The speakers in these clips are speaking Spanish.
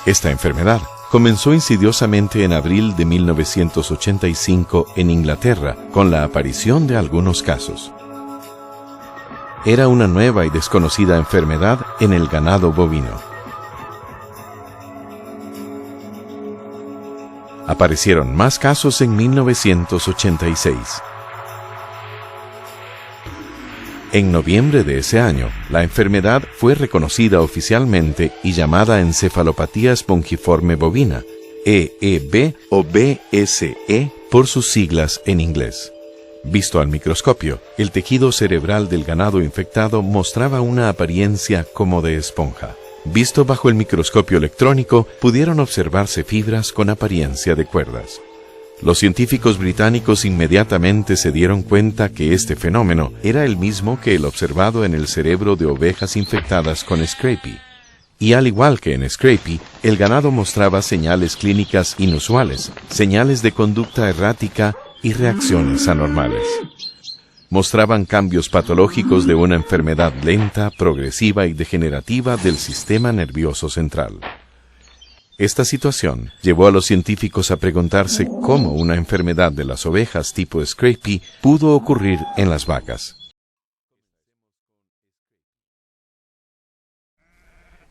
Esta enfermedad comenzó insidiosamente en abril de 1985 en Inglaterra, con la aparición de algunos casos. Era una nueva y desconocida enfermedad en el ganado bovino. Aparecieron más casos en 1986. En noviembre de ese año, la enfermedad fue reconocida oficialmente y llamada encefalopatía espongiforme bovina, EEB o BSE por sus siglas en inglés. Visto al microscopio, el tejido cerebral del ganado infectado mostraba una apariencia como de esponja. Visto bajo el microscopio electrónico, pudieron observarse fibras con apariencia de cuerdas. Los científicos británicos inmediatamente se dieron cuenta que este fenómeno era el mismo que el observado en el cerebro de ovejas infectadas con Scrapie. Y al igual que en Scrapie, el ganado mostraba señales clínicas inusuales, señales de conducta errática y reacciones anormales. Mostraban cambios patológicos de una enfermedad lenta, progresiva y degenerativa del sistema nervioso central. Esta situación llevó a los científicos a preguntarse cómo una enfermedad de las ovejas tipo Scrapie pudo ocurrir en las vacas.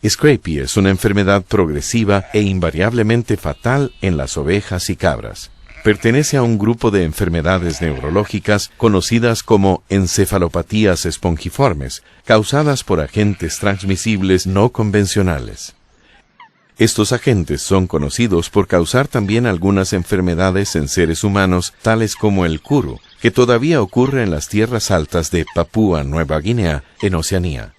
Scrapie es una enfermedad progresiva e invariablemente fatal en las ovejas y cabras. Pertenece a un grupo de enfermedades neurológicas conocidas como encefalopatías espongiformes, causadas por agentes transmisibles no convencionales. Estos agentes son conocidos por causar también algunas enfermedades en seres humanos, tales como el kuru, que todavía ocurre en las tierras altas de Papúa Nueva Guinea, en Oceanía.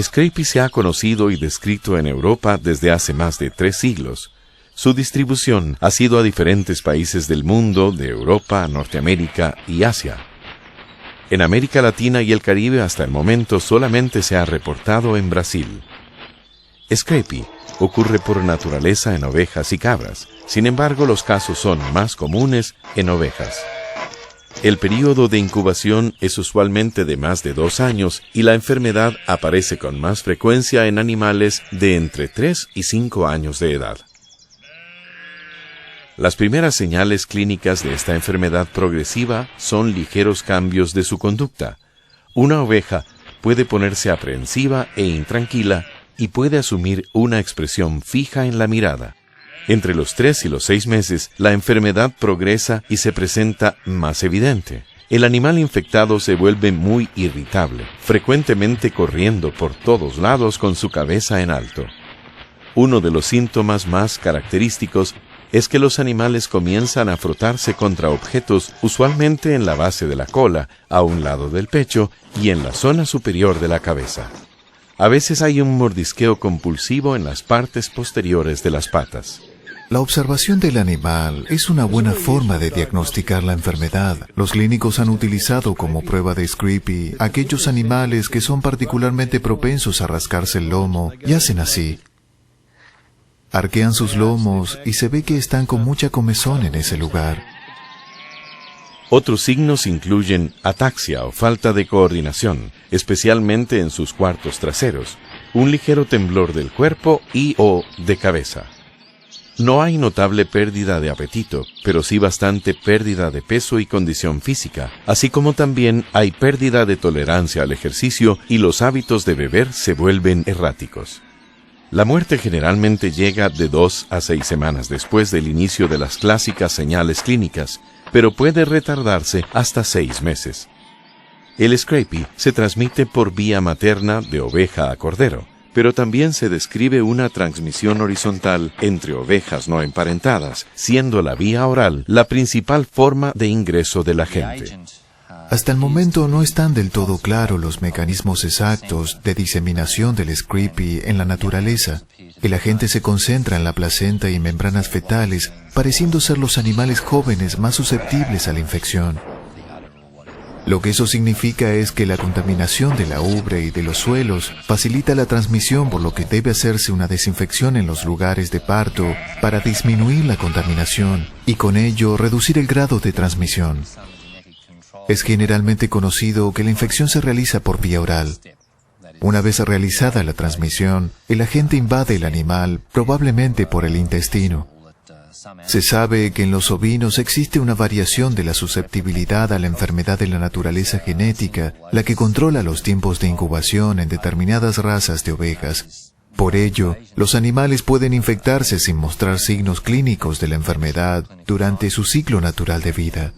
Scrapie se ha conocido y descrito en Europa desde hace más de 3 siglos. Su distribución ha sido a diferentes países del mundo, de Europa, Norteamérica y Asia. En América Latina y el Caribe hasta el momento solamente se ha reportado en Brasil. Scrapie ocurre por naturaleza en ovejas y cabras, sin embargo los casos son más comunes en ovejas. El período de incubación es usualmente de más de 2 años y la enfermedad aparece con más frecuencia en animales de entre 3 y 5 años de edad. Las primeras señales clínicas de esta enfermedad progresiva son ligeros cambios de su conducta. Una oveja puede ponerse aprensiva e intranquila y puede asumir una expresión fija en la mirada. Entre los 3 y los 6 meses, la enfermedad progresa y se presenta más evidente. El animal infectado se vuelve muy irritable, frecuentemente corriendo por todos lados con su cabeza en alto. Uno de los síntomas más característicos es que los animales comienzan a frotarse contra objetos, usualmente en la base de la cola, a un lado del pecho y en la zona superior de la cabeza. A veces hay un mordisqueo compulsivo en las partes posteriores de las patas. La observación del animal es una buena forma de diagnosticar la enfermedad. Los clínicos han utilizado como prueba de Scrapie aquellos animales que son particularmente propensos a rascarse el lomo y hacen así. Arquean sus lomos y se ve que están con mucha comezón en ese lugar. Otros signos incluyen ataxia o falta de coordinación, especialmente en sus cuartos traseros, un ligero temblor del cuerpo y/o de cabeza. No hay notable pérdida de apetito, pero sí bastante pérdida de peso y condición física, así como también hay pérdida de tolerancia al ejercicio y los hábitos de beber se vuelven erráticos. La muerte generalmente llega de 2 a 6 semanas después del inicio de las clásicas señales clínicas, pero puede retardarse hasta 6 meses. El Scrapie se transmite por vía materna de oveja a cordero, pero también se describe una transmisión horizontal entre ovejas no emparentadas, siendo la vía oral la principal forma de ingreso del agente. Hasta el momento no están del todo claros los mecanismos exactos de diseminación del Scrapie en la naturaleza. El agente se concentra en la placenta y membranas fetales, pareciendo ser los animales jóvenes más susceptibles a la infección. Lo que eso significa es que la contaminación de la ubre y de los suelos facilita la transmisión, por lo que debe hacerse una desinfección en los lugares de parto para disminuir la contaminación y con ello reducir el grado de transmisión. Es generalmente conocido que la infección se realiza por vía oral. Una vez realizada la transmisión, el agente invade el animal, probablemente por el intestino. Se sabe que en los ovinos existe una variación de la susceptibilidad a la enfermedad de la naturaleza genética, la que controla los tiempos de incubación en determinadas razas de ovejas. Por ello, los animales pueden infectarse sin mostrar signos clínicos de la enfermedad durante su ciclo natural de vida.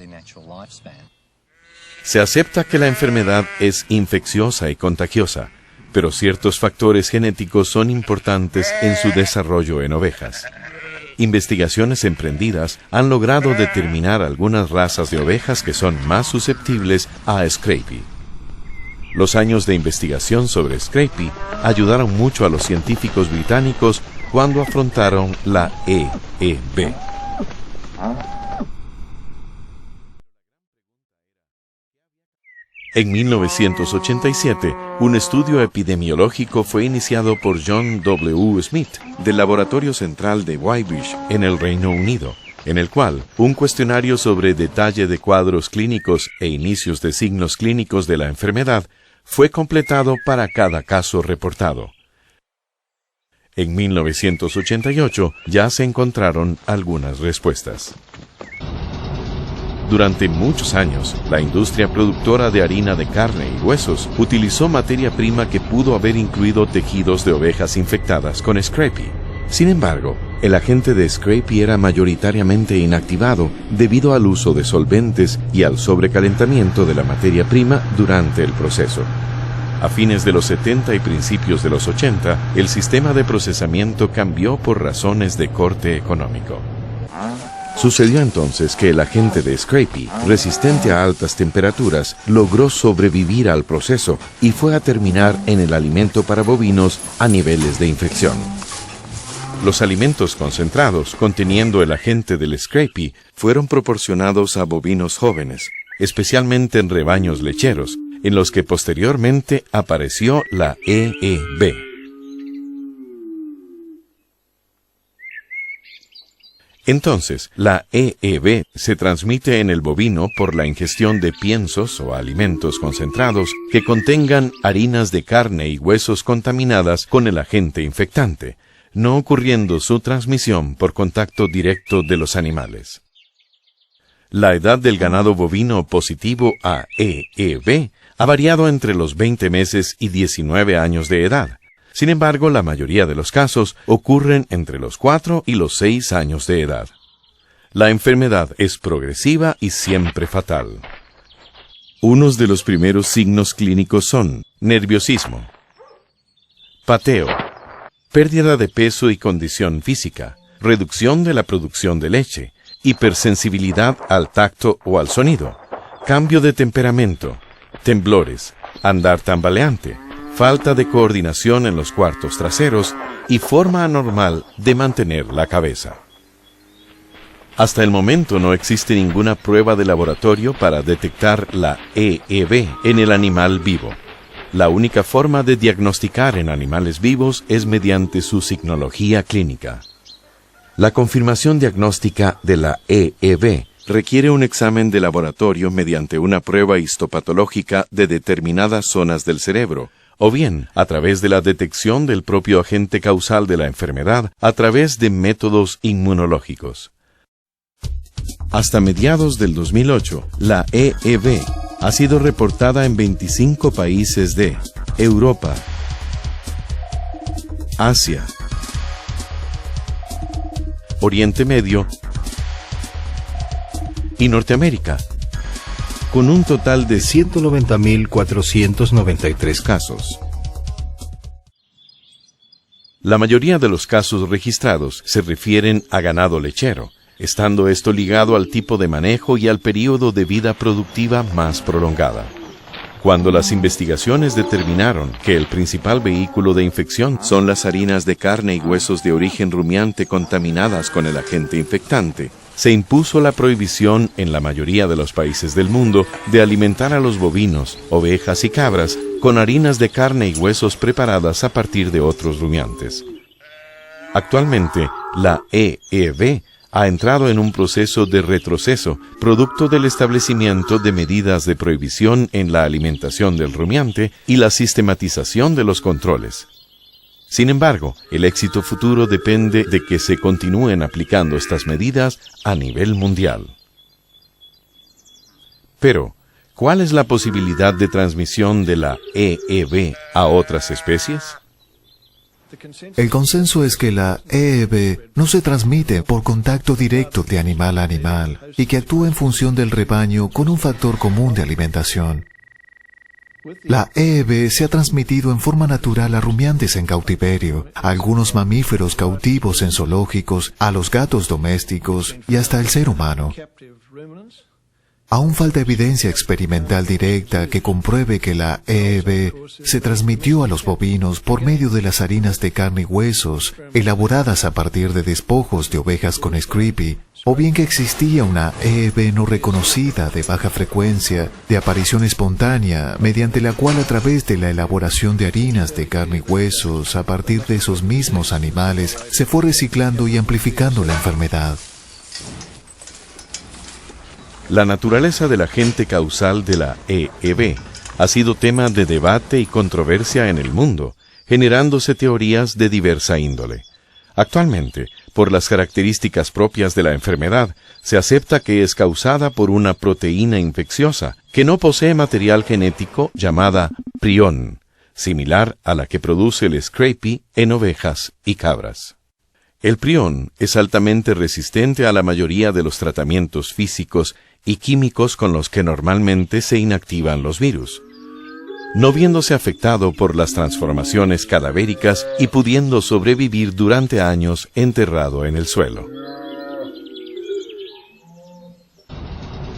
Se acepta que la enfermedad es infecciosa y contagiosa, pero ciertos factores genéticos son importantes en su desarrollo en ovejas. Investigaciones emprendidas han logrado determinar algunas razas de ovejas que son más susceptibles a Scrapie. Los años de investigación sobre Scrapie ayudaron mucho a los científicos británicos cuando afrontaron la EEB. En 1987, un estudio epidemiológico fue iniciado por John W. Smith del Laboratorio Central de Weybridge en el Reino Unido, en el cual un cuestionario sobre detalle de cuadros clínicos e inicios de signos clínicos de la enfermedad fue completado para cada caso reportado. En 1988 ya se encontraron algunas respuestas. Durante muchos años, la industria productora de harina de carne y huesos utilizó materia prima que pudo haber incluido tejidos de ovejas infectadas con Scrapie. Sin embargo, el agente de Scrapie era mayoritariamente inactivado debido al uso de solventes y al sobrecalentamiento de la materia prima durante el proceso. A fines de los 70 y principios de los 80, el sistema de procesamiento cambió por razones de corte económico. Sucedió entonces que el agente de Scrapie, resistente a altas temperaturas, logró sobrevivir al proceso y fue a terminar en el alimento para bovinos a niveles de infección. Los alimentos concentrados conteniendo el agente del Scrapie fueron proporcionados a bovinos jóvenes, especialmente en rebaños lecheros, en los que posteriormente apareció la EEB. Entonces, la EEB se transmite en el bovino por la ingestión de piensos o alimentos concentrados que contengan harinas de carne y huesos contaminadas con el agente infectante, no ocurriendo su transmisión por contacto directo de los animales. La edad del ganado bovino positivo a EEB ha variado entre los 20 meses y 19 años de edad. Sin embargo, la mayoría de los casos ocurren entre los 4 y los 6 años de edad. La enfermedad es progresiva y siempre fatal. Unos de los primeros signos clínicos son nerviosismo, pateo, pérdida de peso y condición física, reducción de la producción de leche, hipersensibilidad al tacto o al sonido, cambio de temperamento, temblores, andar tambaleante, falta de coordinación en los cuartos traseros y forma anormal de mantener la cabeza. Hasta el momento no existe ninguna prueba de laboratorio para detectar la EEB en el animal vivo. La única forma de diagnosticar en animales vivos es mediante su signología clínica. La confirmación diagnóstica de la EEB requiere un examen de laboratorio mediante una prueba histopatológica de determinadas zonas del cerebro, o bien a través de la detección del propio agente causal de la enfermedad a través de métodos inmunológicos. Hasta mediados del 2008, la EEB ha sido reportada en 25 países de Europa, Asia, Oriente Medio y Norteamérica, con un total de 190.493 casos. La mayoría de los casos registrados se refieren a ganado lechero, estando esto ligado al tipo de manejo y al periodo de vida productiva más prolongada. Cuando las investigaciones determinaron que el principal vehículo de infección son las harinas de carne y huesos de origen rumiante contaminadas con el agente infectante, se impuso la prohibición en la mayoría de los países del mundo de alimentar a los bovinos, ovejas y cabras con harinas de carne y huesos preparadas a partir de otros rumiantes. Actualmente, la EEB ha entrado en un proceso de retroceso, producto del establecimiento de medidas de prohibición en la alimentación del rumiante y la sistematización de los controles. Sin embargo, el éxito futuro depende de que se continúen aplicando estas medidas a nivel mundial. Pero, ¿cuál es la posibilidad de transmisión de la EEB a otras especies? El consenso es que la EEB no se transmite por contacto directo de animal a animal y que actúa en función del rebaño con un factor común de alimentación. La EEB se ha transmitido en forma natural a rumiantes en cautiverio, a algunos mamíferos cautivos en zoológicos, a los gatos domésticos y hasta el ser humano. Aún falta evidencia experimental directa que compruebe que la EEB se transmitió a los bovinos por medio de las harinas de carne y huesos, elaboradas a partir de despojos de ovejas con Screpie, o bien que existía una EEB no reconocida de baja frecuencia, de aparición espontánea, mediante la cual a través de la elaboración de harinas de carne y huesos a partir de esos mismos animales se fue reciclando y amplificando la enfermedad. La naturaleza del agente causal de la EEB ha sido tema de debate y controversia en el mundo, generándose teorías de diversa índole. Actualmente, por las características propias de la enfermedad, se acepta que es causada por una proteína infecciosa que no posee material genético llamada prión, similar a la que produce el Screpie en ovejas y cabras. El prión es altamente resistente a la mayoría de los tratamientos físicos y químicos con los que normalmente se inactivan los virus, no viéndose afectado por las transformaciones cadavéricas y pudiendo sobrevivir durante años enterrado en el suelo.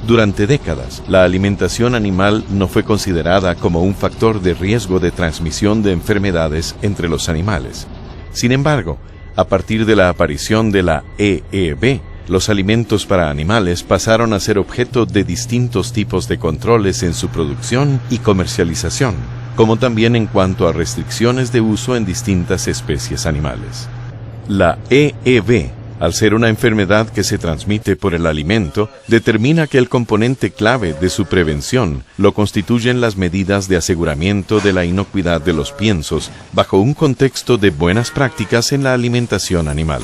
Durante décadas, la alimentación animal no fue considerada como un factor de riesgo de transmisión de enfermedades entre los animales. Sin embargo, a partir de la aparición de la EEB, los alimentos para animales pasaron a ser objeto de distintos tipos de controles en su producción y comercialización, como también en cuanto a restricciones de uso en distintas especies animales. La EEB, al ser una enfermedad que se transmite por el alimento, determina que el componente clave de su prevención lo constituyen las medidas de aseguramiento de la inocuidad de los piensos bajo un contexto de buenas prácticas en la alimentación animal.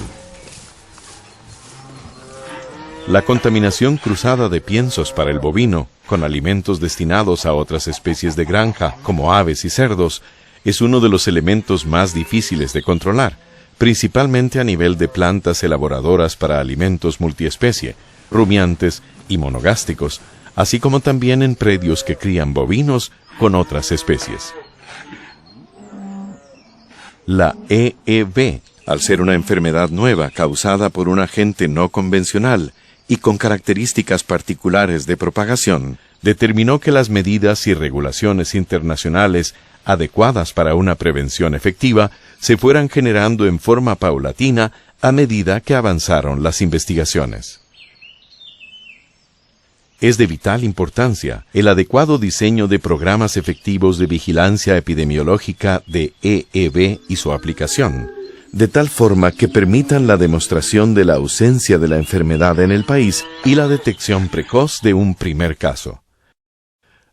La contaminación cruzada de piensos para el bovino, con alimentos destinados a otras especies de granja, como aves y cerdos, es uno de los elementos más difíciles de controlar, principalmente a nivel de plantas elaboradoras para alimentos multiespecie, rumiantes y monogástricos, así como también en predios que crían bovinos con otras especies. La EEB, al ser una enfermedad nueva causada por un agente no convencional y con características particulares de propagación, determinó que las medidas y regulaciones internacionales adecuadas para una prevención efectiva se fueran generando en forma paulatina a medida que avanzaron las investigaciones. Es de vital importancia el adecuado diseño de programas efectivos de vigilancia epidemiológica de EEB y su aplicación, de tal forma que permitan la demostración de la ausencia de la enfermedad en el país y la detección precoz de un primer caso.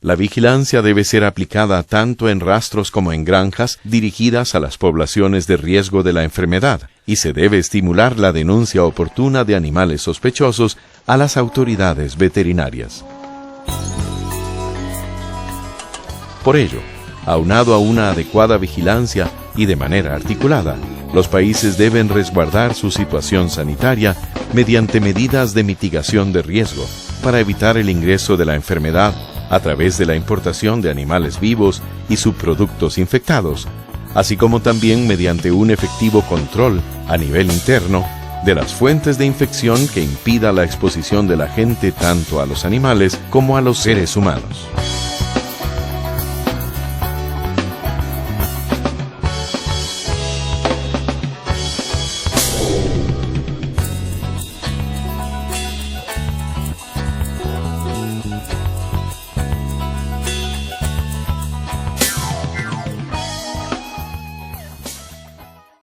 La vigilancia debe ser aplicada tanto en rastros como en granjas dirigidas a las poblaciones de riesgo de la enfermedad, y se debe estimular la denuncia oportuna de animales sospechosos a las autoridades veterinarias. Por ello, aunado a una adecuada vigilancia y de manera articulada, los países deben resguardar su situación sanitaria mediante medidas de mitigación de riesgo para evitar el ingreso de la enfermedad a través de la importación de animales vivos y subproductos infectados, así como también mediante un efectivo control a nivel interno de las fuentes de infección que impida la exposición de la gente tanto a los animales como a los seres humanos.